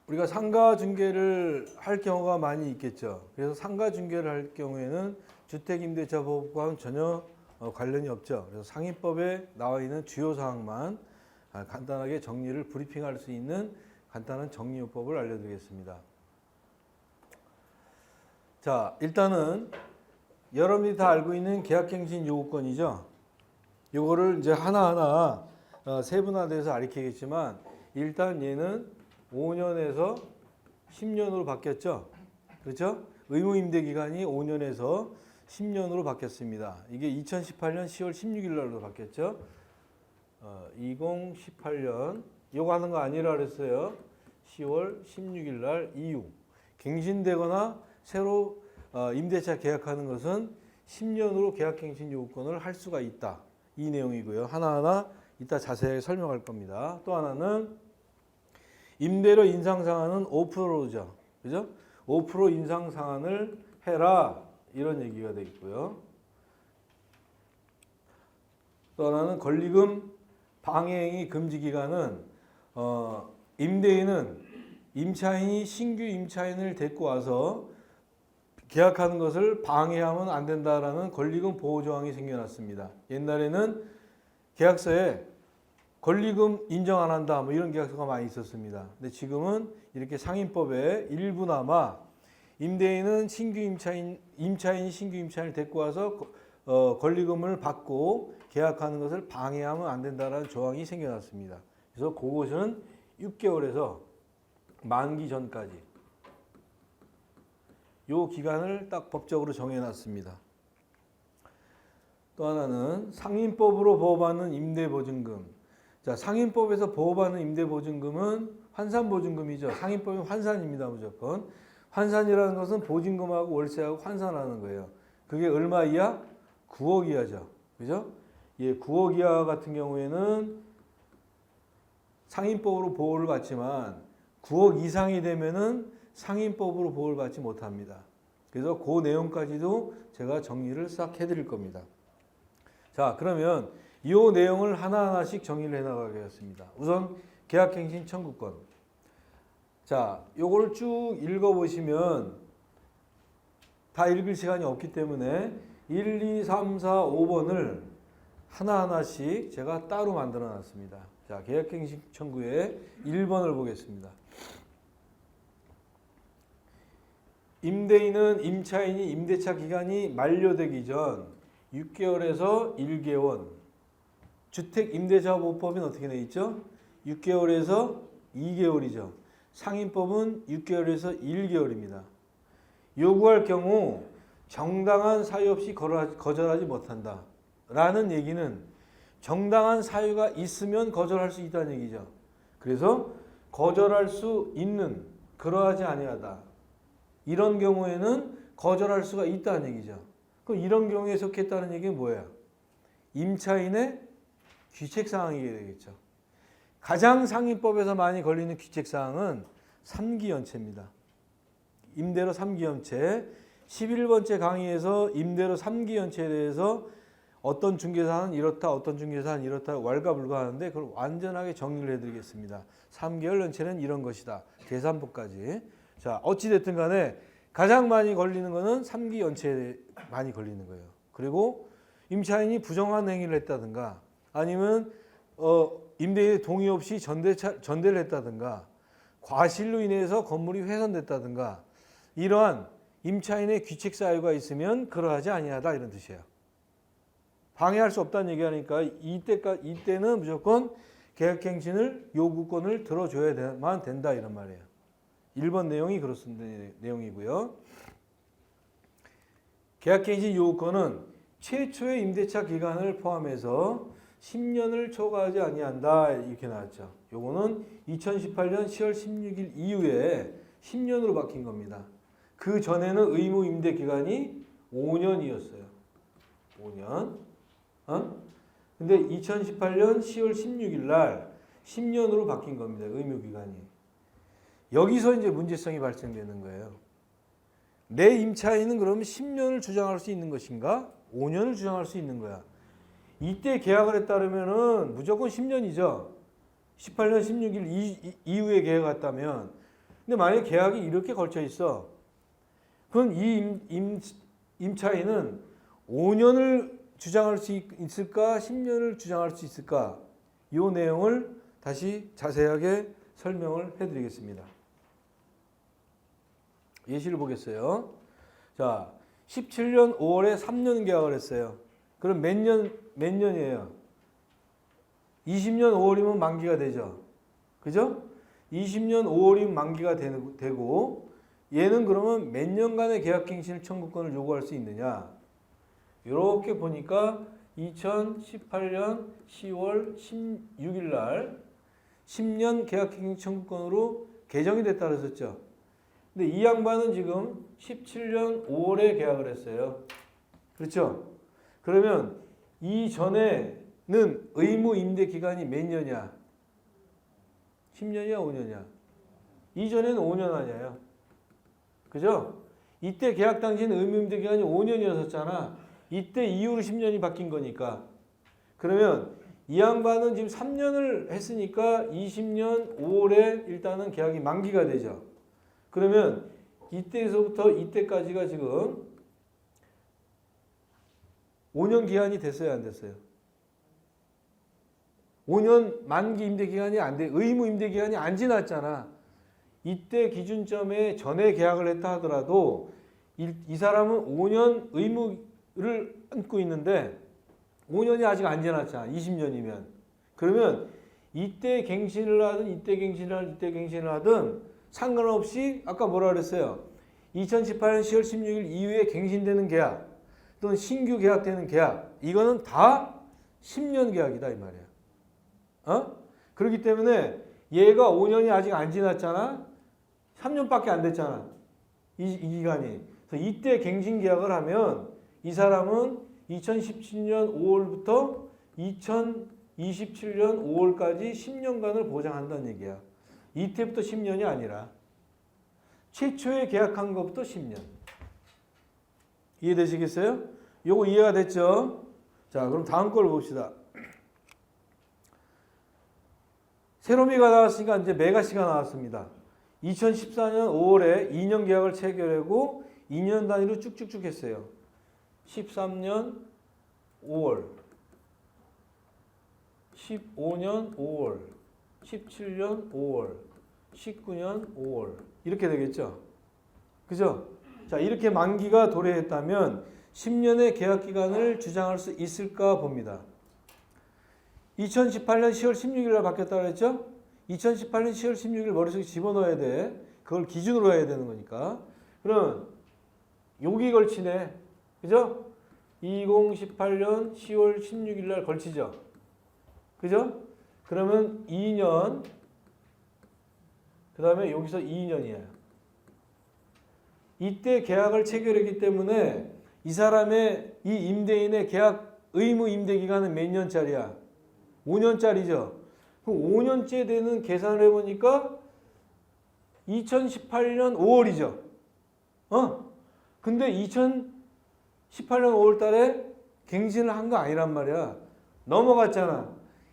우리가 상가 중개를 할 경우가 많이 있겠죠. 그래서 상가 중개를 할 경우에는 주택임대차보호법과는 전혀 관련이 없죠. 그래서 상임법에 나와 있는 주요 사항만 간단하게 정리를 브리핑할 수 있는 간단한 정리요법을 알려드리겠습니다. 자, 일단은 여러분이 다 알고 있는 계약갱신 요구권이죠. 요거를 이제 하나하나 세분화돼서 가르치겠지만 일단 얘는 5년에서 10년으로 바뀌었죠. 그렇죠? 의무임대 기간이 5년에서 10년으로 바뀌었습니다. 이게 2018년 10월 16일 날로 바뀌었죠. 2018년 요거 하는 거 아니라 그랬어요. 10월 16일 날 이후 갱신되거나 새로 임대차 계약하는 것은 10년으로 계약갱신 요구권을 할 수가 있다. 이 내용이고요. 하나하나 이따 자세히 설명할 겁니다. 또 하나는 임대료 인상 상한은 5%죠. 그죠? 5% 인상 상한을 해라. 이런 얘기가 되겠고요. 또 하나는 권리금 방해행위 금지 기간은 임대인은 임차인이 신규 임차인을 데리고 와서 계약하는 것을 방해하면 안 된다라는 권리금 보호 조항이 생겨났습니다. 옛날에는 계약서에 권리금 인정 안 한다 뭐 이런 계약서가 많이 있었습니다. 근데 지금은 이렇게 상임법에 일부나마 임대인은 신규 임차인이 신규 임차인을 데리고 와서 권리금을 받고 계약하는 것을 방해하면 안 된다라는 조항이 생겨났습니다. 그래서 그것은 6개월에서 만기 전까지 요 기간을 딱 법적으로 정해놨습니다. 또 하나는 상임법으로 보호받는 임대보증금. 자, 상임법에서 보호받는 임대보증금은 환산보증금이죠. 상임법은 환산입니다. 무조건. 환산이라는 것은 보증금하고 월세하고 환산하는 거예요. 그게 얼마 이하? 9억 이하죠. 그죠? 예, 9억 이하 같은 경우에는 상임법으로 보호를 받지만 9억 이상이 되면은 상임법으로 보호를 받지 못합니다. 그래서 그 내용까지도 제가 정리를 싹 해드릴 겁니다. 자, 그러면 이 내용을 하나하나씩 정리를 해나가겠습니다. 우선 계약갱신 청구권. 자, 요거를 쭉 읽어보시면 다 읽을 시간이 없기 때문에 1, 2, 3, 4, 5번을 하나하나씩 제가 따로 만들어 놨습니다. 자, 계약갱신 청구의 1번을 보겠습니다. 임대인은 임차인이 임대차 기간이 만료되기 전 6개월에서 1개월. 주택임대차보호법은 어떻게 되어 있죠? 6개월에서 2개월이죠. 상임법은 6개월에서 1개월입니다. 요구할 경우 정당한 사유 없이 거절하지 못한다. 라는 얘기는 정당한 사유가 있으면 거절할 수 있다는 얘기죠. 그래서 거절할 수 있는, 그러하지 아니하다. 이런 경우에는 거절할 수가 있다는 얘기죠. 그럼 이런 경우에 속했다는 얘기는 뭐예요? 임차인의 귀책사항이게 되겠죠. 가장 상임법에서 많이 걸리는 귀책사항은 3기 연체입니다. 임대료 3기 연체. 11번째 강의에서 임대료 3기 연체에 대해서 어떤 중개사는 이렇다, 어떤 중개사는 이렇다, 왈가불가하는데 그걸 완전하게 정리를 해드리겠습니다. 3개월 연체는 이런 것이다. 계산법까지. 자, 어찌됐든 간에 가장 많이 걸리는 거는 3기 연체에 많이 걸리는 거예요. 그리고 임차인이 부정한 행위를 했다든가 아니면 임대인의 동의 없이 전대를 했다든가 과실로 인해서 건물이 훼손됐다든가 이러한 임차인의 귀책 사유가 있으면 그러하지 아니하다 이런 뜻이에요. 방해할 수 없다는 얘기하니까 이때는 무조건 계약갱신을 요구권을 들어줘야만 된다 이런 말이에요. 1번 내용이 그렇습니다. 내용이고요. 계약갱신 요구권은 최초의 임대차 기간을 포함해서 10년을 초과하지 아니한다 이렇게 나왔죠. 요거는 2018년 10월 16일 이후에 10년으로 바뀐 겁니다. 그 전에는 의무 임대 기간이 5년이었어요. 5년. 근데 2018년 10월 16일 날 10년으로 바뀐 겁니다. 의무 기간이. 여기서 이제 문제성이 발생되는 거예요. 내 임차인은 그러면 10년을 주장할 수 있는 것인가? 5년을 주장할 수 있는 거야. 이때 계약을 했다면은 무조건 10년이죠. 18년 16일 이후에 계약했다면. 근데 만약에 계약이 이렇게 걸쳐 있어. 그럼 이 임차인은 5년을 주장할 수 있을까? 10년을 주장할 수 있을까? 이 내용을 다시 자세하게 설명을 해드리겠습니다. 예시를 보겠어요. 자, 17년 5월에 3년 계약을 했어요. 그럼 몇 년이에요? 20년 5월이면 만기가 되죠. 그죠? 20년 5월이면 만기가 되고, 얘는 그러면 몇 년간의 계약갱신 청구권을 요구할 수 있느냐? 이렇게 보니까 2018년 10월 16일 날 10년 계약갱신 청구권으로 개정이 됐다 그랬었죠. 근데 이 양반은 지금 17년 5월에 계약을 했어요. 그렇죠? 그러면 이전에는 의무 임대 기간이 몇 년이야? 10년이야, 5년이야? 이전에는 5년 아니에요. 그죠? 이때 계약 당시는 의무 임대 기간이 5년이었었잖아. 이때 이후로 10년이 바뀐 거니까. 그러면 이 양반은 지금 3년을 했으니까 20년 5월에 일단은 계약이 만기가 되죠. 그러면 이때에서부터 이때까지가 지금 5년 기한이 됐어요, 안 됐어요? 5년 만기 임대 기간이 안 돼, 의무 임대 기간이 안 지났잖아. 이때 기준점에 전에 계약을 했다 하더라도 이 사람은 5년 의무를 안고 있는데 5년이 아직 안 지났잖아. 20년이면. 그러면 이때 갱신을 하든 이때 갱신을 하든 상관없이 아까 뭐라 그랬어요? 2018년 10월 16일 이후에 갱신되는 계약 또는 신규 계약되는 계약 이거는 다 10년 계약이다 이 말이야. 그렇기 때문에 얘가 5년이 아직 안 지났잖아. 3년밖에 안 됐잖아. 이 기간이. 그래서 이때 갱신 계약을 하면 이 사람은 2017년 5월부터 2027년 5월까지 10년간을 보장한다는 얘기야. 이때부터 10년이 아니라 최초에 계약한 것부터 10년. 이해되시겠어요? 요거 이해가 됐죠? 자, 그럼 다음 걸 봅시다. 세로미가 나왔으니까 이제 메가시가 나왔습니다. 2014년 5월에 2년 계약을 체결하고 2년 단위로 쭉쭉쭉 했어요. 13년 5월, 15년 5월, 17년 5월, 19년 5월 이렇게 되겠죠. 그죠? 자, 이렇게 만기가 도래했다면 10년의 계약 기간을 주장할 수 있을까 봅니다. 2018년 10월 16일 날 바뀌었다고 했죠? 2018년 10월 16일 머릿속에 집어넣어야 돼. 그걸 기준으로 해야 되는 거니까. 그럼 여기 걸치네. 그죠? 2018년 10월 16일 날 걸치죠. 그죠? 그러면 2년 그 다음에 여기서 2년이에요. 이때 계약을 체결했기 때문에 이 사람의 이 임대인의 계약 의무 임대 기간은 몇 년짜리야? 5년짜리죠. 그럼 5년째 되는 계산을 해보니까 2018년 5월이죠. 근데 2018년 5월 달에 갱신을 한 거 아니란 말이야. 넘어갔잖아.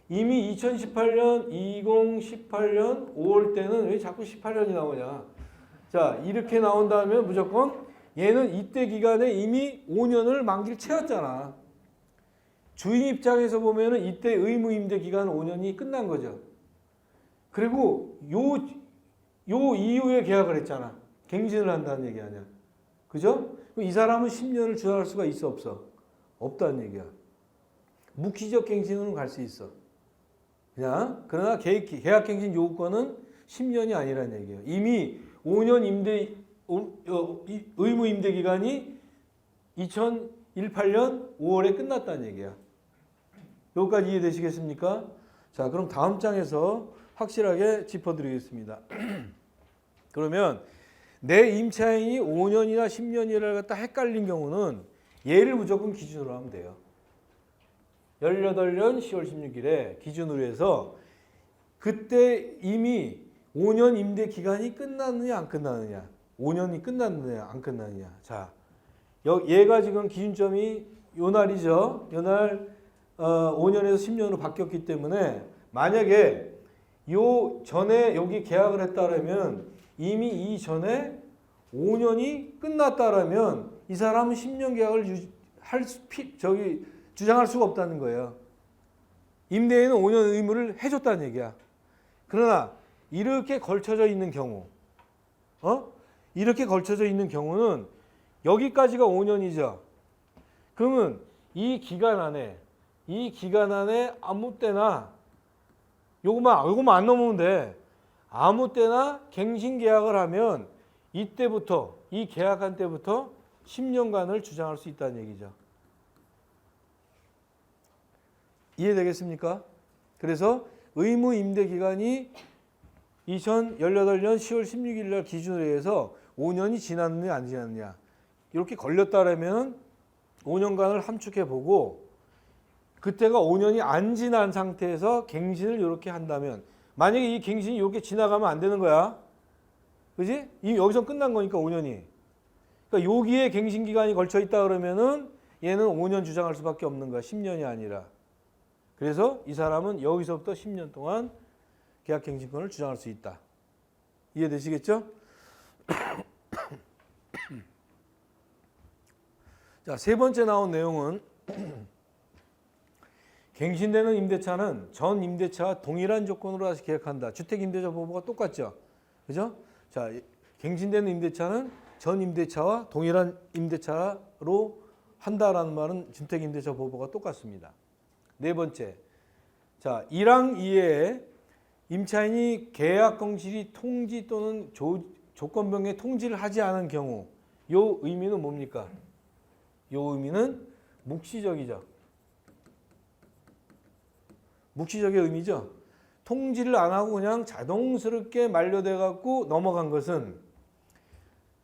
이미 2018년, 2018년 5월 때는 왜 자꾸 18년이 나오냐. 자, 이렇게 나온다면 무조건 얘는 이때 기간에 이미 5년을 만기를 채웠잖아. 주인 입장에서 보면은 이때 의무 임대 기간 5년이 끝난 거죠. 그리고 요 이후에 계약을 했잖아. 갱신을 한다는 얘기 아니야. 그죠? 이 사람은 10년을 주장할 수가 있어, 없어? 없다는 얘기야. 무기적 갱신으로 갈 수 있어. 그냥 그러나 계약갱신 요구권은 10년이 아니라는 얘기예요. 이미 5년 의무 임대 기간이 2018년 5월에 끝났다는 얘기야. 여기까지 이해되시겠습니까? 자, 그럼 다음 장에서 확실하게 짚어드리겠습니다. 그러면 내 임차인이 5년이나 10년이라 갖다 헷갈린 경우는 얘를 무조건 기준으로 하면 돼요. 18년 10월 16일에 기준으로 해서 그때 이미 5년 임대 기간이 끝났느냐 안 끝났느냐, 5년이 끝났느냐 안 끝났느냐. 자, 얘가 지금 기준점이 요 날이죠. 요 날 5년에서 10년으로 바뀌었기 때문에 만약에 요 전에 여기 계약을 했다라면 이미 이 전에 5년이 끝났다라면 이 사람은 10년 계약을 주장할 수가 없다는 거예요. 임대인은 5년 의무를 해줬다는 얘기야. 그러나 이렇게 걸쳐져 있는 경우, 이렇게 걸쳐져 있는 경우는 여기까지가 5년이죠. 그러면 이 기간 안에 아무 때나 요거만 안 넘으면 돼. 아무 때나 갱신 계약을 하면 이때부터 이 계약한 때부터 10년간을 주장할 수 있다는 얘기죠. 이해되겠습니까? 그래서 의무 임대 기간이 2018년 10월 16일 날 기준으로 해서 5년이 지났느냐 안 지났느냐 이렇게 걸렸다라면 5년간을 함축해 보고 그때가 5년이 안 지난 상태에서 갱신을 이렇게 한다면 만약에 이 갱신이 이렇게 지나가면 안 되는 거야. 그지? 이미 여기서 끝난 거니까 5년이. 그러니까 여기에 갱신 기간이 걸쳐 있다 그러면은 얘는 5년 주장할 수밖에 없는 거야. 10년이 아니라. 그래서 이 사람은 여기서부터 10년 동안 계약 갱신권을 주장할 수 있다. 이해되시겠죠? 자, 세 번째 나온 내용은 갱신되는 임대차는 전 임대차와 동일한 조건으로 다시 계약한다. 주택임대차 보호가 똑같죠? 그죠? 자, 갱신되는 임대차는 전 임대차와 동일한 임대차로 한다라는 말은 주택임대차 보호가 똑같습니다. 네 번째, 자 1항 2에 임차인이 계약 공실이 통지 또는 조건 변경에 통지를 하지 않은 경우 요 의미는 뭡니까? 요 의미는 묵시적이죠. 묵시적의 의미죠. 통지를 안 하고 그냥 자동스럽게 만료돼 갖고 넘어간 것은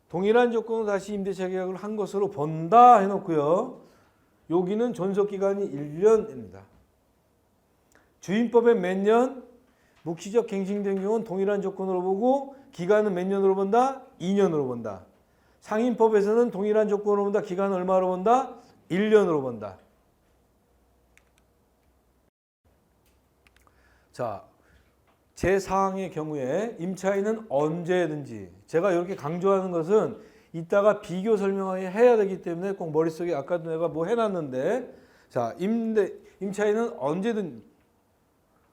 동일한 조건으로 다시 임대차 계약을 한 것으로 본다 해놓고요. 여기는 존속기간이 1년입니다. 주임법에 몇 년? 묵시적 갱신된 경우는 동일한 조건으로 보고 기간은 몇 년으로 본다? 2년으로 본다. 상임법에서는 동일한 조건으로 본다. 기간은 얼마로 본다? 1년으로 본다. 자, 제4항의 경우에 임차인은 언제든지 제가 이렇게 강조하는 것은 이따가 비교 설명하게 해야 되기 때문에 꼭 머릿속에 아까도 내가 뭐 해놨는데 자 임차인은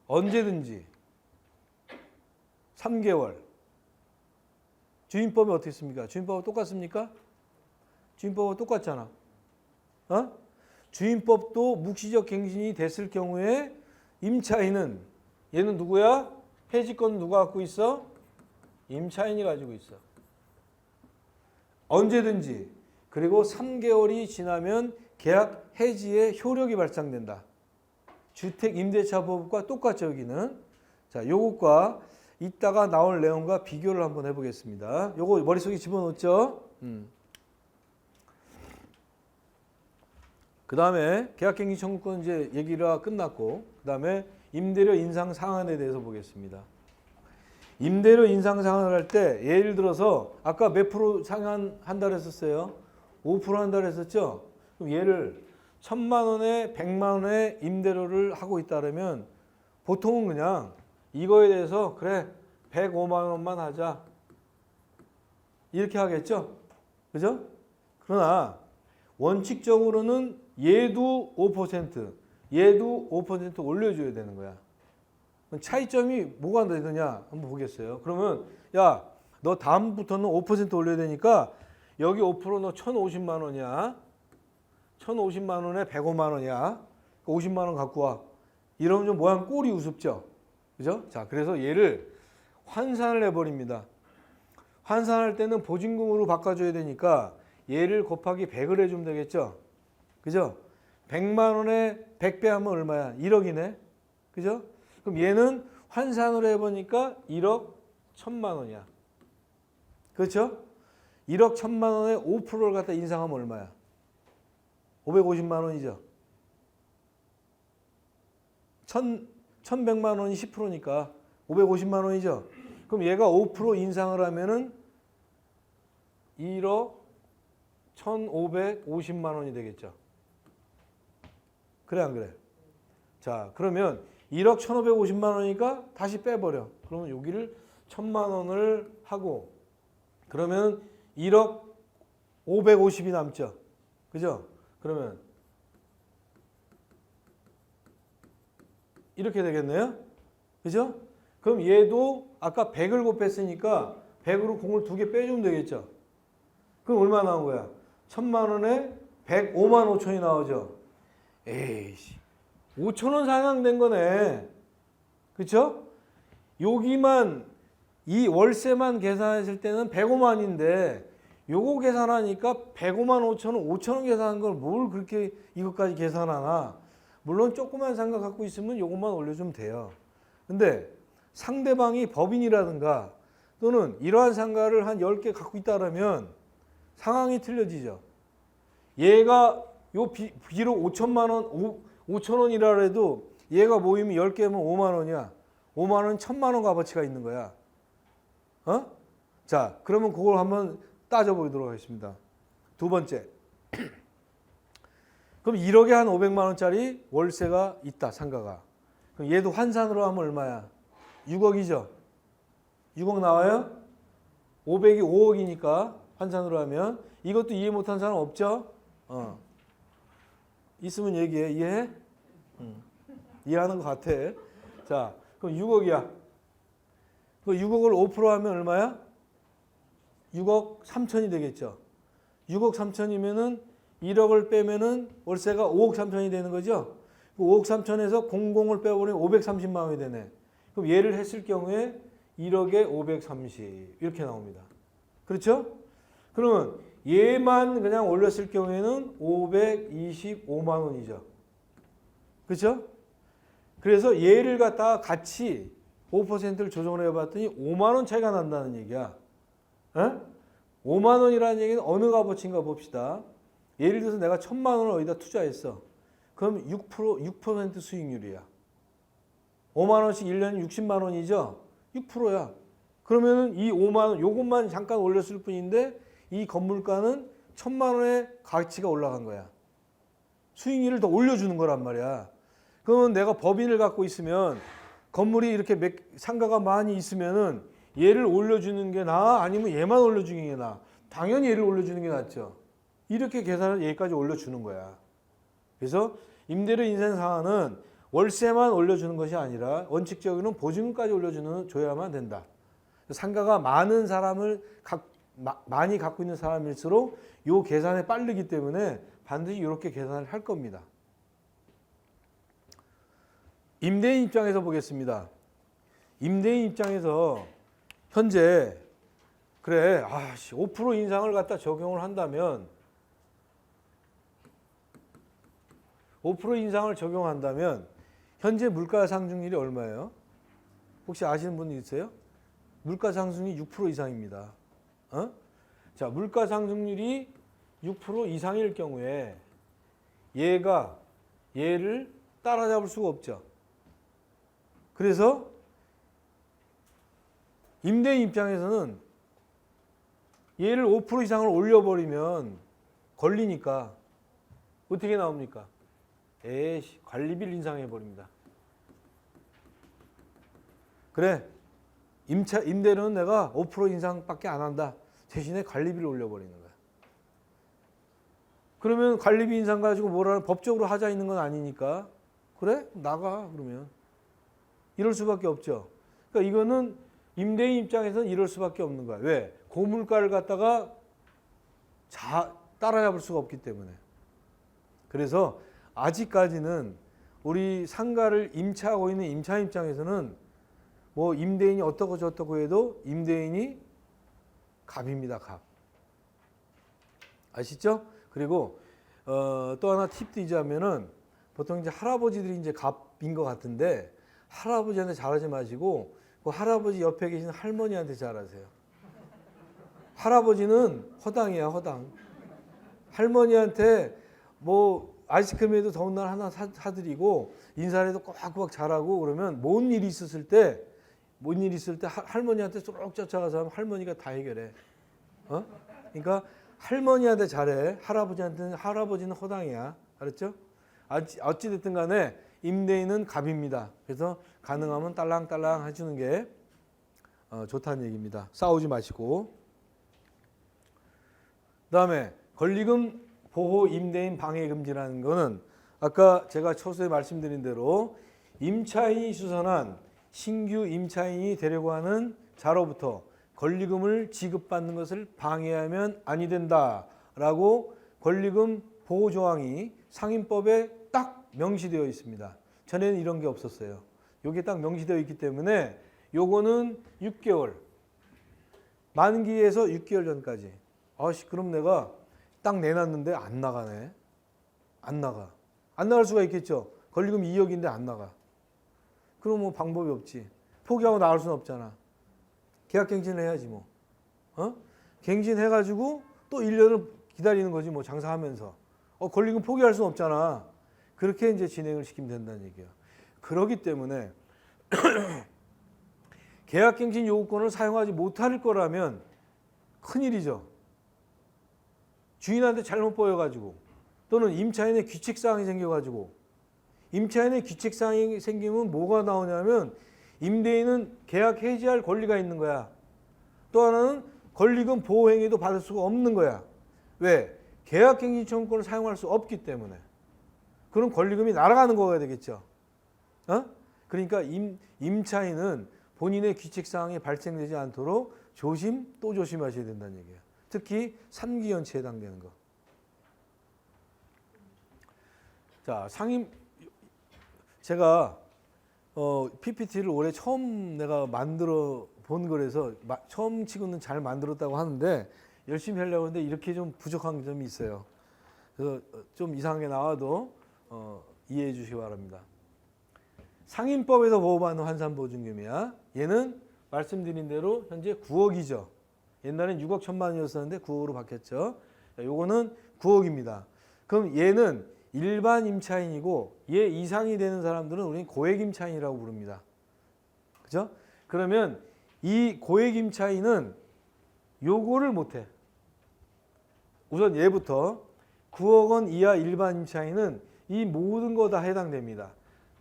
언제든지 3개월 주임법이 어떻게 있습니까? 주임법하고 똑같습니까? 주임법하고 똑같잖아. 주임법도 묵시적 갱신이 됐을 경우에 임차인은 얘는 누구야? 해지권 누가 갖고 있어? 임차인이 가지고 있어. 언제든지. 그리고 3개월이 지나면 계약 해지의 효력이 발생된다. 주택임대차법과 똑같죠, 여기는. 자, 요것과 이따가 나올 내용과 비교를 한번 해보겠습니다. 요거 머릿속에 집어넣었죠? 그 다음에 계약갱신 청구권 이제 얘기가 끝났고, 그 다음에 임대료 인상 상한에 대해서 보겠습니다. 임대료 인상 상한을 할 때 예를 들어서 아까 몇 프로 상한한다 그랬었어요? 5% 한다 그랬었죠? 그럼 얘를 1,000만 원에 100만 원의 임대료를 하고 있다면 보통은 그냥 이거에 대해서 그래 105만 원만 하자 이렇게 하겠죠? 그죠? 그러나 원칙적으로는 얘도 5%, 얘도 5% 올려줘야 되는 거야. 차이점이 뭐가 되느냐 한번 보겠어요. 그러면 야, 너 다음부터는 5% 올려야 되니까 여기 5%너 1,050만 원이야. 1,050만 원에 105만 원이야. 50만 원 갖고 와. 이러면 좀 모양 꼴이 우습죠. 그죠? 자, 그래서 얘를 환산을 해버립니다. 환산할 때는 보증금으로 바꿔줘야 되니까 얘를 곱하기 100을 해주면 되겠죠. 그죠? 100만 원에 100배 하면 얼마야? 1억이네. 그죠? 그럼 얘는 환산을 해보니까 1억 1,000만 원이야. 그렇죠? 1억 1,000만 원에 5%를 갖다 인상하면 얼마야? 550만 원이죠. 1,100만 원이 10%니까 550만 원이죠. 그럼 얘가 5% 인상을 하면은 1억 1,550만 원이 되겠죠. 그래 안 그래? 자, 그러면 1억 1,550만 원이니까 다시 빼버려. 그러면 여기를 1,000만 원을 하고 그러면 1억 550이 남죠. 그죠? 그러면 이렇게 되겠네요. 그죠? 그럼 얘도 아까 100을 곱했으니까 100으로 공을 2개 빼주면 되겠죠. 그럼 얼마 나온 거야? 1,000만 원에 105만 5천이 나오죠. 에이씨, 5천 원 상향된 거네. 그쵸? 여기만 이 월세만 계산했을 때는 105만인데 요거 계산하니까 105만 5천 원, 5천 원 계산한 걸 뭘 그렇게 이것까지 계산하나. 물론 조그만 상가 갖고 있으면 요것만 올려주면 돼요. 근데 상대방이 법인이라든가 또는 이러한 상가를 한 10개 갖고 있다라면 상황이 틀려지죠. 얘가 요 비록 5천만 원, 5천 원이라 해도 얘가 모이면 10개면 5만 원이야. 5만 원, 1,000만 원 값어치가 있는 거야. 어? 자, 그러면 그걸 한번 따져보도록 하겠습니다. 두 번째. 그럼 1억에 한 500만 원짜리 월세가 있다, 상가가. 그럼 얘도 환산으로 하면 얼마야? 6억이죠. 6억 나와요? 500이 5억이니까 환산으로 하면 이것도 이해 못한 사람 없죠? 있으면 얘기해. 이해해? 이해하는 것 같아. 자, 그럼 6억이야. 그 6억을 5% 하면 얼마야? 6억 3천이 되겠죠. 6억 3천이면은 1억을 빼면은 월세가 5억 3천이 되는 거죠. 5억 3천에서 00을 빼버리면 530만 원이 되네. 그럼 얘를 했을 경우에 1억에 530 이렇게 나옵니다. 그렇죠? 그러면 얘만 그냥 올렸을 경우에는 525만 원이죠. 그렇죠? 그래서 얘를 갖다가 같이 5%를 조정을 해봤더니 5만 원 차이가 난다는 얘기야. 에? 5만 원이라는 얘기는 어느 값어치인가 봅시다. 예를 들어서 내가 1,000만 원을 어디다 투자했어. 그럼 6% 수익률이야. 5만 원씩 1년에 60만 원이죠. 6%야. 그러면은 이 5만 원, 요것만 잠깐 올렸을 뿐인데 이 건물가는 1,000만 원의 가치가 올라간 거야. 수익률을 더 올려주는 거란 말이야. 그러면 내가 법인을 갖고 있으면 건물이 이렇게 상가가 많이 있으면은 얘를 올려주는 게 나아? 아니면 얘만 올려주는 게 나아? 당연히 얘를 올려주는 게 낫죠. 이렇게 계산을 얘까지 올려주는 거야. 그래서 임대료 인상 상한은 월세만 올려주는 것이 아니라 원칙적으로는 보증금까지 줘야만 된다. 상가가 많은 사람을 많이 갖고 있는 사람일수록 이 계산이 빠르기 때문에 반드시 이렇게 계산을 할 겁니다. 임대인 입장에서 보겠습니다. 임대인 입장에서 현재 그래 5% 인상을 갖다 적용을 한다면 5% 인상을 적용한다면 현재 물가 상승률이 얼마예요? 혹시 아시는 분 있어요? 물가 상승률이 6% 이상입니다. 자, 물가 상승률이 6% 이상일 경우에 얘를 따라잡을 수가 없죠. 그래서 임대인 입장에서는 얘를 5% 이상을 올려버리면 걸리니까 어떻게 나옵니까? 관리비를 인상해버립니다. 그래, 임대료는 내가 5% 인상밖에 안 한다. 대신에 관리비를 올려버리는 거야. 그러면 관리비 인상 가지고 법적으로 하자 있는 건 아니니까 그래? 나가 그러면. 이럴 수밖에 없죠. 그러니까 이거는 임대인 입장에서는 이럴 수밖에 없는 거야. 왜? 고물가를 갖다가 따라잡을 수가 없기 때문에. 그래서 아직까지는 우리 상가를 임차하고 있는 임차 입장에서는 뭐 임대인이 어떻고 저떻고 해도 임대인이 갑입니다. 갑. 아시죠? 그리고 또 하나 팁 드리자면은 보통 이제 할아버지들이 이제 갑인 것 같은데 할아버지한테 잘하지 마시고 그 할아버지 옆에 계신 할머니한테 잘하세요. 할아버지는 허당이야, 허당. 할머니한테 뭐 아이스크림에도 더운 날 하나 사드리고 인사라도 꼬박꼬박 잘하고 그러면 뭔 일이 있을 때 할머니한테 쏙 쫓아가서 하면 할머니가 다 해결해. 그러니까 할머니한테 잘해. 할아버지는 허당이야. 알았죠? 어찌됐든 간에 임대인은 갑입니다. 그래서 가능하면 딸랑딸랑 해주는 게 좋다는 얘기입니다. 싸우지 마시고. 그다음에 권리금 보호 임대인 방해 금지라는 거는 아까 제가 초수에 말씀드린 대로 임차인이 주선한 신규 임차인이 되려고 하는 자로부터 권리금을 지급받는 것을 방해하면 아니 된다라고 권리금 보호 조항이 상임법에 딱 명시되어 있습니다. 전에는 이런 게 없었어요. 이게 딱 명시되어 있기 때문에 요거는 6개월 만기에서 6개월 전까지. 아씨 그럼 내가 딱 내놨는데 안 나가네. 안 나가. 안 나갈 수가 있겠죠. 권리금 2억인데 안 나가. 그럼 뭐 방법이 없지. 포기하고 나갈 수는 없잖아. 계약갱신을 해야지 뭐. 갱신해가지고 또 1년을 기다리는 거지 뭐 장사하면서. 권리금 포기할 수는 없잖아. 그렇게 이제 진행을 시키면 된다는 얘기야. 그렇기 때문에 계약갱신 요구권을 사용하지 못할 거라면 큰일이죠. 주인한테 잘못 보여가지고 또는 임차인의 귀책사항이 생겨가지고 임차인의 귀책사항이 생기면 뭐가 나오냐면 임대인은 계약 해지할 권리가 있는 거야. 또 하나는 권리금 보호행위도 받을 수가 없는 거야. 왜? 계약갱신 청구권을 사용할 수 없기 때문에. 그럼 권리금이 날아가는 거가 되겠죠. 그러니까 임차인은 본인의 귀책사항이 발생되지 않도록 조심 또 조심하셔야 된다는 얘기예요. 특히 3기 연체에 해당되는 거. 자, 제가 PPT를 올해 처음 내가 만들어 본 거라서 처음 치고는 잘 만들었다고 하는데 열심히 하려고 하는데 이렇게 좀 부족한 점이 있어요. 그래서 좀 이상하게 나와도 이해해 주시기 바랍니다. 상임법에서 보호받는 환산보증금이야. 얘는 말씀드린 대로 현재 9억이죠. 옛날엔 6억 1천만 원이었었는데 9억으로 바뀌었죠. 요거는 9억입니다. 그럼 얘는 일반 임차인이고 얘 이상이 되는 사람들은 우리는 고액 임차인이라고 부릅니다. 그죠? 그러면 이 고액 임차인은 요거를 못해. 우선 얘부터 9억 원 이하 일반 임차인은 이 모든 거 다 해당됩니다.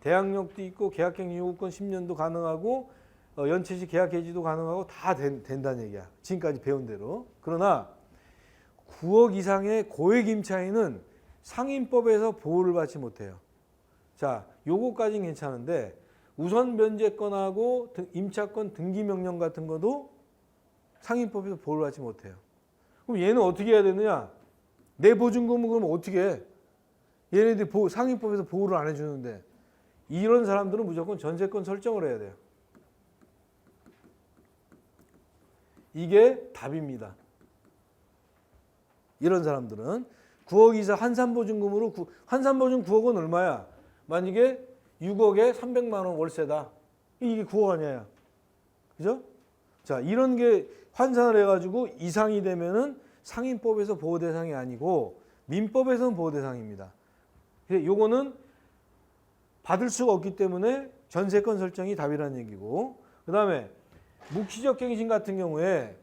대항력도 있고 계약갱신 요구권 10년도 가능하고 연체시 계약 해지도 가능하고 다 된다는 얘기야. 지금까지 배운 대로. 그러나 9억 이상의 고액 임차인은 상임법에서 보호를 받지 못해요. 자, 요거까지는 괜찮은데 우선 변제권하고 임차권 등기 명령 같은 것도 상임법에서 보호를 받지 못해요. 그럼 얘는 어떻게 해야 되느냐? 내 보증금은 그럼 어떻게 해? 얘네들이 상임법에서 보호를 안 해주는데 이런 사람들은 무조건 전세권 설정을 해야 돼요. 이게 답입니다. 이런 사람들은 9억 이상 환산보증금으로 환산보증 9억은 얼마야? 만약에 6억에 300만 원 월세다. 이게 9억 아니야. 그죠? 자, 이런 게 환산을 해가지고 이상이 되면은 상임법에서 보호 대상이 아니고 민법에서는 보호 대상입니다. 요거는 받을 수가 없기 때문에 전세권 설정이 답이라는 얘기고, 그 다음에 묵시적 갱신 같은 경우에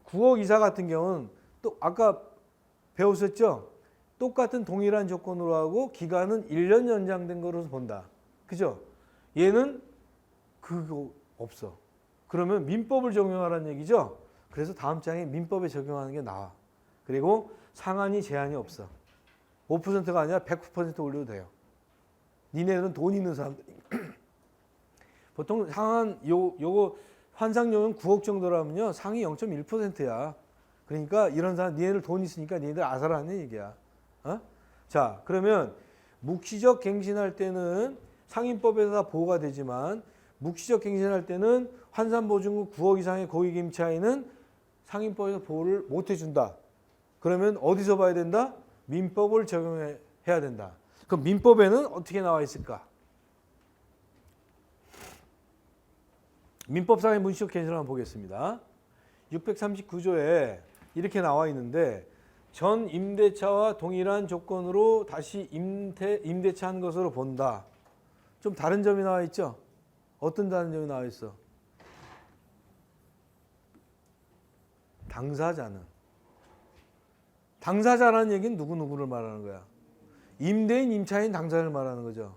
9억 이사 같은 경우는 또 아까 배웠었죠? 똑같은 동일한 조건으로 하고 기간은 1년 연장된 거로 본다. 그죠? 얘는 그거 없어. 그러면 민법을 적용하라는 얘기죠? 그래서 다음 장에 민법에 적용하는 게 나와. 그리고 상한이 제한이 없어. 5%가 아니라 100% 올려도 돼요. 니네들은 돈 있는 사람들. 보통 상한 요거 환상료는 9억 정도라면요. 상위 0.1%야. 그러니까 이런 사람 니네들 돈 있으니까 니네들 아사라는 얘기야. 자, 그러면 묵시적 갱신할 때는 상임법에서 다 보호가 되지만 묵시적 갱신할 때는 환산보증금 9억 이상의 고액 임차인은 상임법에서 보호를 못 해준다. 그러면 어디서 봐야 된다? 민법을 적용해야 된다. 그럼 민법에는 어떻게 나와 있을까? 민법상의 문시적 갱신을 한번 보겠습니다. 639조에 이렇게 나와 있는데 전 임대차와 동일한 조건으로 다시 임대차한 것으로 본다. 좀 다른 점이 나와 있죠? 어떤 다른 점이 나와 있어? 당사자라는 얘기는 누구누구를 말하는 거야? 임대인, 임차인, 당사자를 말하는 거죠.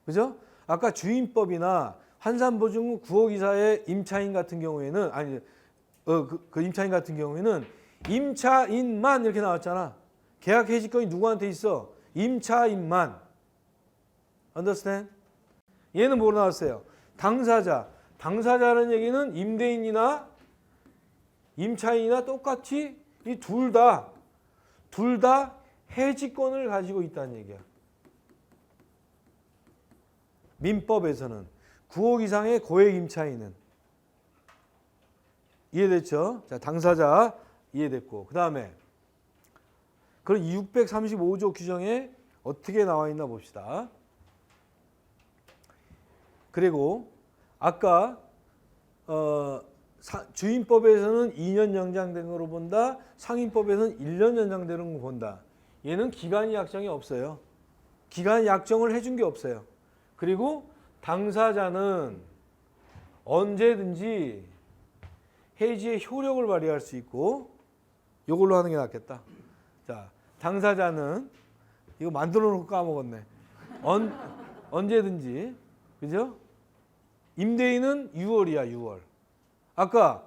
그죠? 아까 주임법이나 환산보증금 9억 이사의 임차인 같은 경우에는 그 임차인 같은 경우에는 임차인만 이렇게 나왔잖아. 계약 해지권이 누구한테 있어? 임차인만. Understand? 얘는 뭐로 나왔어요? 당사자. 당사자라는 얘기는 임대인이나 임차인이나 똑같이 이 둘 다 해지권을 가지고 있다는 얘기야. 민법에서는 9억 이상의 고액 임차인은 이해됐죠? 자, 당사자 이해됐고, 그 다음에 그럼 635조 규정에 어떻게 나와 있나 봅시다. 그리고 아까 주임법에서는 2년 연장된 거로 본다. 상임법에서는 1년 연장되는 거 본다. 얘는 기간 약정이 없어요. 기간 약정을 해준 게 없어요. 그리고 당사자는 언제든지 해지의 효력을 발휘할 수 있고, 이걸로 하는 게 낫겠다. 자, 당사자는 이거 만들어 놓고 까먹었네. 언제든지, 그죠? 임대인은 6월이야, 6월. 아까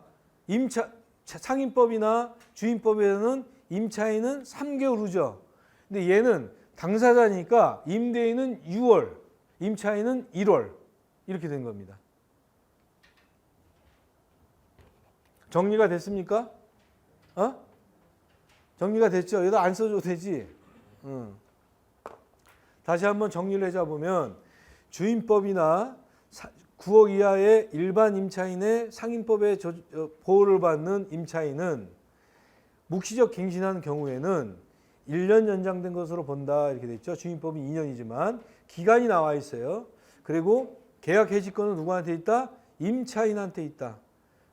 상임법이나 주임법에서는 임차인은 3개월 후죠. 근데 얘는 당사자니까 임대인은 6월, 임차인은 1월 이렇게 된 겁니다. 정리가 됐습니까? 정리가 됐죠? 여기다 안 써줘도 되지? 다시 한번 정리를 해자보면 주임법이나 9억 이하의 일반 임차인의 상임법의 보호를 받는 임차인은 묵시적 갱신한 경우에는 1년 연장된 것으로 본다 이렇게 돼 있죠. 주임법은 2년이지만 기간이 나와 있어요. 그리고 계약 해지권은 누구한테 있다? 임차인한테 있다.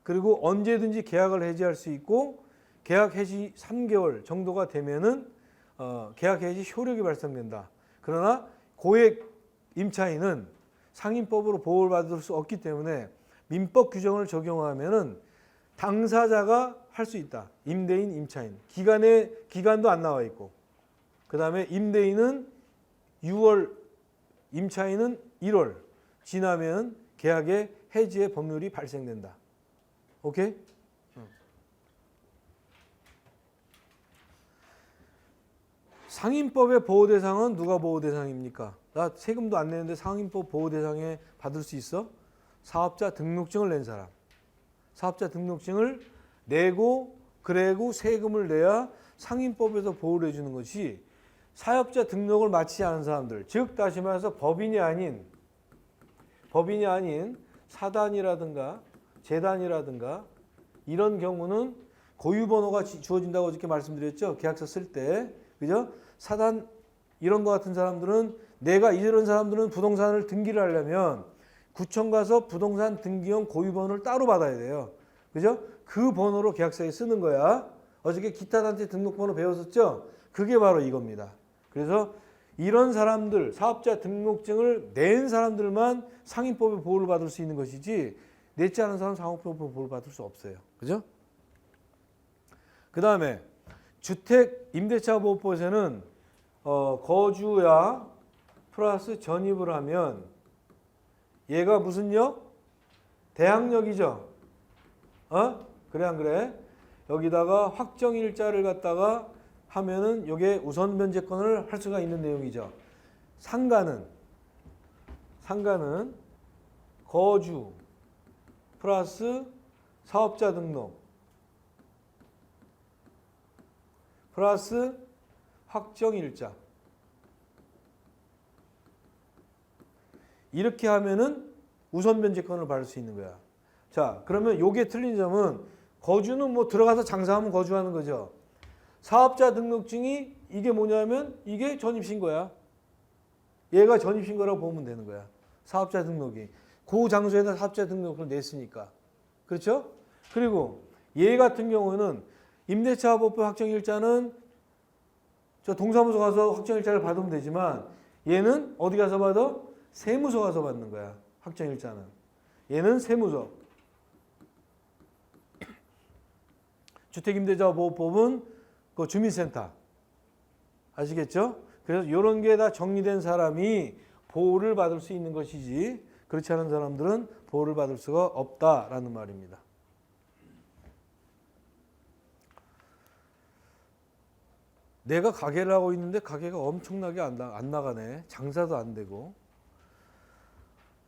그리고 언제든지 계약을 해지할 수 있고 계약 해지 3개월 정도가 되면은 계약 해지 효력이 발생된다. 그러나 고액 임차인은 상임법으로 보호를 받을 수 없기 때문에 민법 규정을 적용하면은 당사자가 할 수 있다. 임대인, 임차인. 기간도 안 나와 있고. 그다음에 임대인은 6월, 임차인은 1월 지나면 계약의 해지의 법률이 발생된다. 오케이? 상임법의 보호 대상은 누가 보호 대상입니까? 나 세금도 안 내는데 상임법 보호 대상에 받을 수 있어? 사업자 등록증을 낸 사람. 사업자 등록증을 내고 그래고 세금을 내야 상임법에서 보호를 해주는 것이 사업자 등록을 마치지 않은 사람들, 즉 다시 말해서 법인이 아닌 사단이라든가 재단이라든가 이런 경우는 고유번호가 주어진다고 이렇게 말씀드렸죠. 계약서 쓸 때. 그죠? 사단 이런 거 같은 사람들은 이런 사람들은 부동산을 등기를 하려면 구청 가서 부동산 등기용 고유번호를 따로 받아야 돼요. 그죠? 그 번호로 계약서에 쓰는 거야. 어저께 기타 단체 등록번호 배웠었죠? 그게 바로 이겁니다. 그래서 이런 사람들, 사업자 등록증을 낸 사람들만 상임법의 보호를 받을 수 있는 것이지 냈지 않은 사람은 상임법의 보호를 받을 수 없어요. 그죠? 그 다음에 주택 임대차 보호법에서는 거주야 플러스 전입을 하면 얘가 무슨 역? 대항력이죠. 그래 안 그래? 여기다가 확정일자를 갖다가 하면은 이게 우선 변제권을 할 수가 있는 내용이죠. 상가는 거주 플러스 사업자 등록 플러스 확정일자 이렇게 하면은 우선 변제권을 받을 수 있는 거야. 자, 그러면 요게 틀린 점은 거주는 뭐 들어가서 장사하면 거주하는 거죠. 사업자 등록증이 이게 뭐냐면 이게 전입신고야. 얘가 전입신고라고 보면 되는 거야. 사업자 등록이. 그 장소에다 사업자 등록을 냈으니까. 그렇죠? 그리고 얘 같은 경우는 임대차 보호법 확정일자는 저 동사무소 가서 확정일자를 받으면 되지만 얘는 어디 가서 받아? 세무서 가서 받는 거야. 확정일자는. 얘는 세무서. 주택임대차 보호법은 그 주민센터. 아시겠죠? 그래서 이런 게 다 정리된 사람이 보호를 받을 수 있는 것이지 그렇지 않은 사람들은 보호를 받을 수가 없다라는 말입니다. 내가 가게를 하고 있는데 가게가 엄청나게 안 나가네. 장사도 안 되고.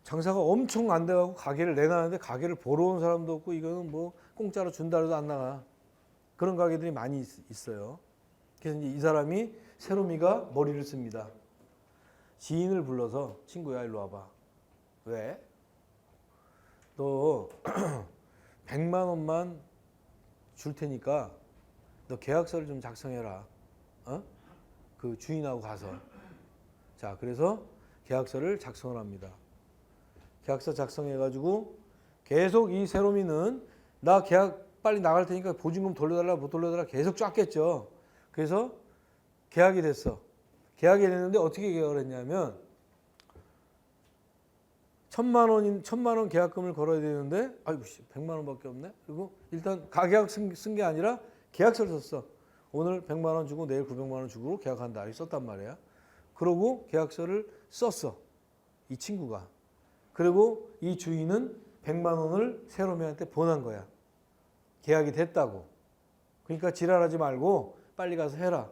장사가 엄청 안 돼가고 가게를 내놨는데 가게를 보러 온 사람도 없고 이거는 뭐 공짜로 준다 해도 안 나가. 그런 가게들이 많이 있어요. 그래서 이제 이 사람이 세롬이가 머리를 씁니다. 지인을 불러서 친구야 일로 와봐. 왜? 너 100만 원만 줄 테니까 너 계약서를 좀 작성해라. 어? 그 주인하고 가서. 자, 그래서 계약서를 작성을 합니다. 계약서 작성해가지고 계속 이 세롬이는 나 계약 빨리 나갈 테니까 보증금 돌려달라 못 돌려달라 계속 쫙겠죠. 그래서 계약이 됐어. 계약이 됐는데 어떻게 계약을 했냐면 1,000만 원 계약금을 걸어야 되는데 아이고 100만 원밖에 없네. 그리고 일단 가계약 쓴 게 아니라 계약서를 썼어. 오늘 100만 원 주고 내일 900만 원 주고 계약한다. 이렇게 썼단 말이야. 그러고 계약서를 썼어. 이 친구가. 그리고 이 주인은 100만 원을 세롬이한테 보낸 거야. 계약이 됐다고. 그러니까 지랄하지 말고 빨리 가서 해라.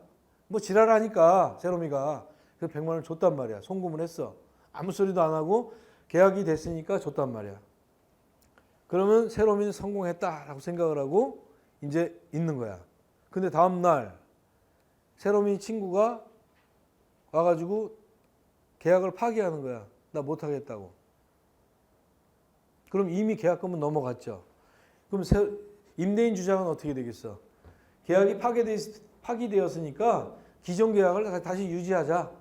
뭐 지랄하니까 세롬이가 그 100만 원을 줬단 말이야. 송금을 했어. 아무 소리도 안 하고 계약이 됐으니까 줬단 말이야. 그러면 세롬이는 성공했다라고 생각을 하고 이제 있는 거야. 근데 다음 날 세롬이 친구가 와가지고 계약을 파기하는 거야. 나 못하겠다고. 그럼 이미 계약금은 넘어갔죠. 그럼 임대인 주장은 어떻게 되겠어? 계약이 파기되었으니까 기존 계약을 다시 유지하자.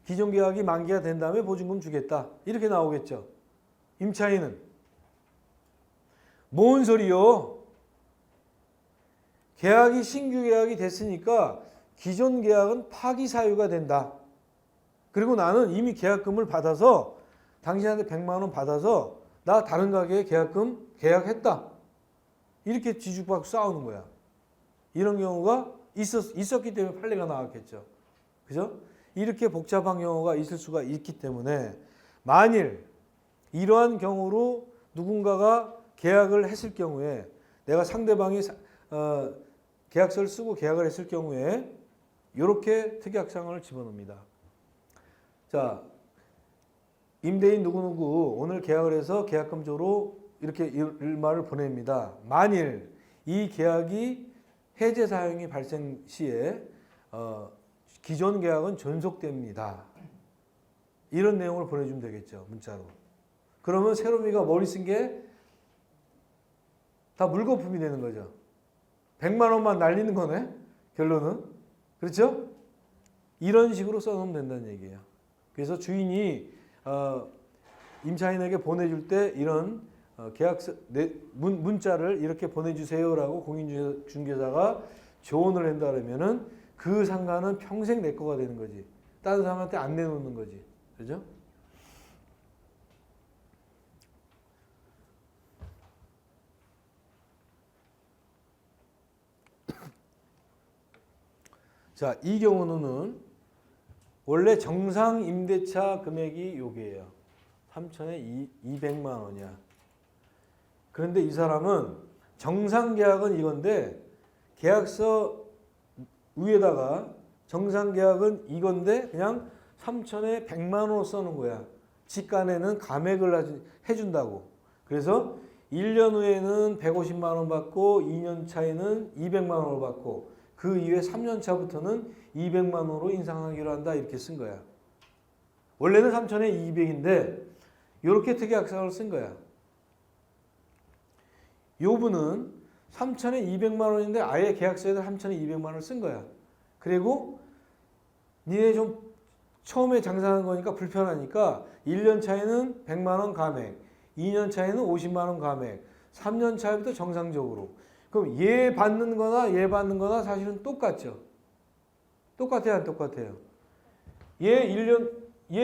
기존 계약이 만기가 된 다음에 보증금 주겠다. 이렇게 나오겠죠. 임차인은 뭔 소리요? 계약이 신규 계약이 됐으니까 기존 계약은 파기 사유가 된다. 그리고 나는 이미 계약금을 받아서 당신한테 100만 원 받아서 나 다른 가게에 계약했다. 이렇게 뒤죽박죽 싸우는 거야. 이런 경우가 있었기 때문에 판례가 나왔겠죠. 그죠? 이렇게 복잡한 경우가 있을 수가 있기 때문에 만일 이러한 경우로 누군가가 계약을 했을 경우에 내가 상대방이 계약서를 쓰고 계약을 했을 경우에 이렇게 특약사항을 집어넣습니다. 자, 임대인 누구누구 오늘 계약을 해서 계약금조로 이렇게 일말을 보냅니다. 만일 이 계약이 해제 사항이 발생 시에 기존 계약은 존속됩니다. 이런 내용을 보내주면 되겠죠. 문자로. 그러면 세롬이가 머리 쓴 게 다 물거품이 되는 거죠. 100만 원만 날리는 거네. 결론은. 그렇죠? 이런 식으로 써놓으면 된다는 얘기예요. 그래서 주인이 임차인에게 보내줄 때 이런 계약서 문자를 이렇게 보내주세요라고 공인중개사가 조언을 한다면은 그 상가는 평생 내 거가 되는 거지. 다른 사람한테 안 내놓는 거지. 그죠? 자, 이 경우는 원래 정상 임대차 금액이 요게예요. 3천에 200만 원이야. 그런데 이 사람은 정상 계약은 이건데 계약서 위에다가 정상 계약은 이건데 그냥 3천에 100만 원으로 써놓은 거야. 직간에는 감액을 해준다고. 그래서 1년 후에는 150만 원 받고 2년 차에는 200만 원을 받고 그 이후에 3년 차부터는 200만 원으로 인상하기로 한다. 이렇게 쓴 거야. 원래는 3천에 200인데 이렇게 특약사항을 쓴 거야. 요 분은 3천에 200만 원인데 아예 계약서에다 3천에 200만 원을 쓴 거야. 그리고 니네 좀 처음에 장사하는 거니까 불편하니까 1년 차에는 100만 원 감액, 2년 차에는 50만 원 감액, 3년 차부터 정상적으로. 그럼 얘 받는 거나 사실은 똑같죠. 똑같아요, 안 똑같아요? 얘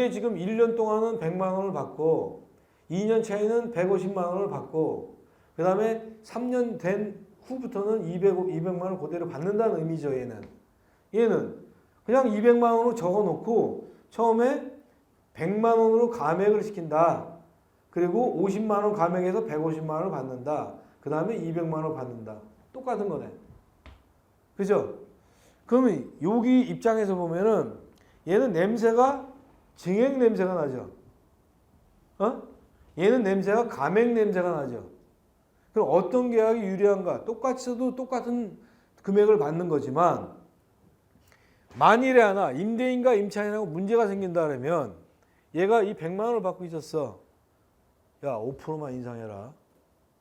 지금 1년 동안은 100만 원을 받고 2년 차에는 150만 원을 받고 그 다음에 3년 된 후부터는 200만 원 그대로 받는다는 의미죠. 얘는 그냥 200만 원으로 적어놓고 처음에 100만 원으로 감액을 시킨다. 그리고 50만 원 감액해서 150만 원을 받는다. 그 다음에 200만 원 받는다. 똑같은 거네. 그죠? 그러면 여기 입장에서 보면은 얘는 냄새가 증액 냄새가 나죠. 얘는 냄새가 감액 냄새가 나죠. 그럼 어떤 계약이 유리한가? 똑같이 써도 똑같은 금액을 받는 거지만 만일에 하나 임대인과 임차인하고 문제가 생긴다 그러면 얘가 이 100만 원을 받고 있었어. 야, 5%만 인상해라.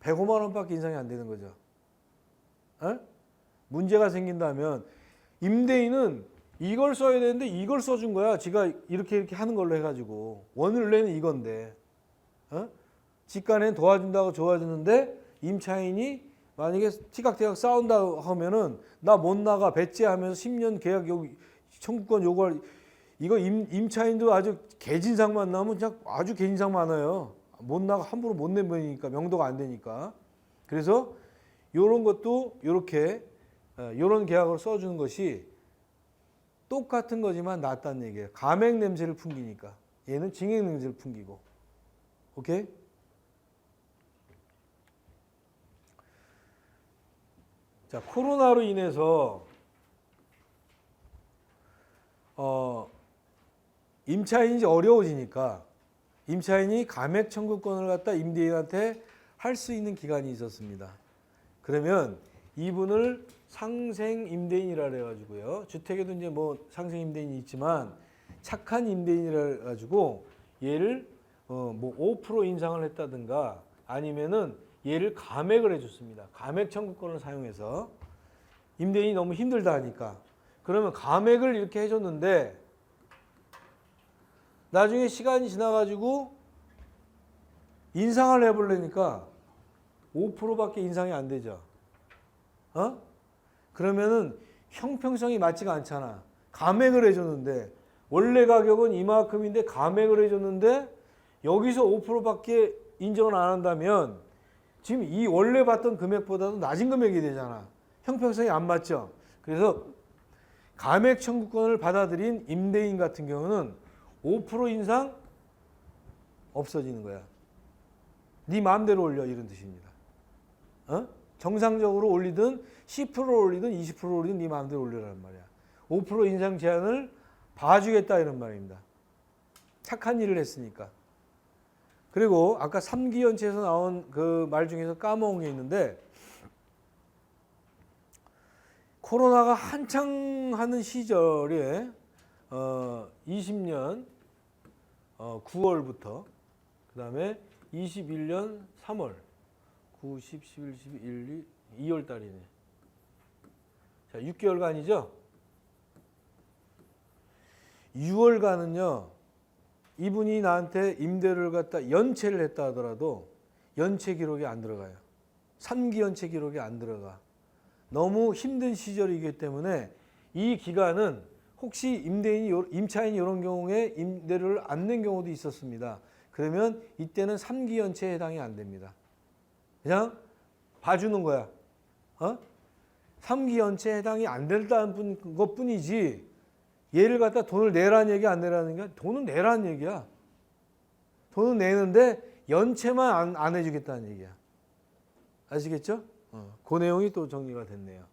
105만 원밖에 인상이 안 되는 거죠. 문제가 생긴다면 임대인은 이걸 써야 되는데 이걸 써준 거야. 지가 이렇게 하는 걸로 해가지고 원래는 이건데 집간에 도와준다고 도와주는데 임차인이 만약에 티각태각 싸운다 하면은 나 못 나가 배째하면서 10년 계약 청구권 요구할 이거 임차인도 아주 개진상만 나오면 그냥 아주 개진상 많아요. 못 나가 함부로 못 내버리니까 명도가 안 되니까. 그래서 요런 것도 요렇게 요런 계약을 써주는 것이 똑같은 거지만 낫다는 얘기예요. 감액 냄새를 풍기니까. 얘는 증액 냄새를 풍기고. 오케이? 자, 코로나로 인해서 임차인이 어려워지니까 임차인이 감액 청구권을 갖다 임대인한테 할 수 있는 기간이 있었습니다. 그러면 이분을 상생 임대인이라 그래가지고요. 주택에도 이제 뭐 상생 임대인이 있지만 착한 임대인이라 가지고 얘를 뭐 5% 인상을 했다든가 아니면은 얘를 감액을 해줬습니다. 감액 청구권을 사용해서 임대인이 너무 힘들다 하니까 그러면 감액을 이렇게 해줬는데 나중에 시간이 지나가지고 인상을 해보려니까 5%밖에 인상이 안 되죠. 그러면은 형평성이 맞지가 않잖아. 감액을 해줬는데 원래 가격은 이만큼인데 감액을 해줬는데 여기서 5%밖에 인정을 안 한다면 지금 이 원래 받던 금액보다도 낮은 금액이 되잖아. 형평성이 안 맞죠. 그래서 감액 청구권을 받아들인 임대인 같은 경우는 5% 인상 없어지는 거야. 네 마음대로 올려 이런 뜻입니다. 정상적으로 올리든 10% 올리든 20% 올리든 네 마음대로 올리라는 말이야. 5% 인상 제한을 봐주겠다 이런 말입니다. 착한 일을 했으니까. 그리고 아까 3기 연체에서 나온 그 말 중에서 까먹은 게 있는데 코로나가 한창 하는 시절에 20년 9월부터 그 다음에 21년 3월 9, 10, 11, 12, 1, 2, 2월 달이네. 자, 6개월간이죠. 6월간은요. 이분이 나한테 임대료를 갖다 연체를 했다 하더라도 연체 기록이 안 들어가요. 3기 연체 기록이 안 들어가. 너무 힘든 시절이기 때문에 이 기간은 혹시 임차인이 이런 경우에 임대료를 안 낸 경우도 있었습니다. 그러면 이때는 3기 연체에 해당이 안 됩니다. 그냥 봐주는 거야. 3기 연체에 해당이 안 된다는 것뿐이지 얘를 갖다 돈을 내라는 얘기 안 내라는 게 돈은 내라는 얘기야. 돈은 내는데 연체만 안 해주겠다는 얘기야. 아시겠죠? 그 내용이 또 정리가 됐네요.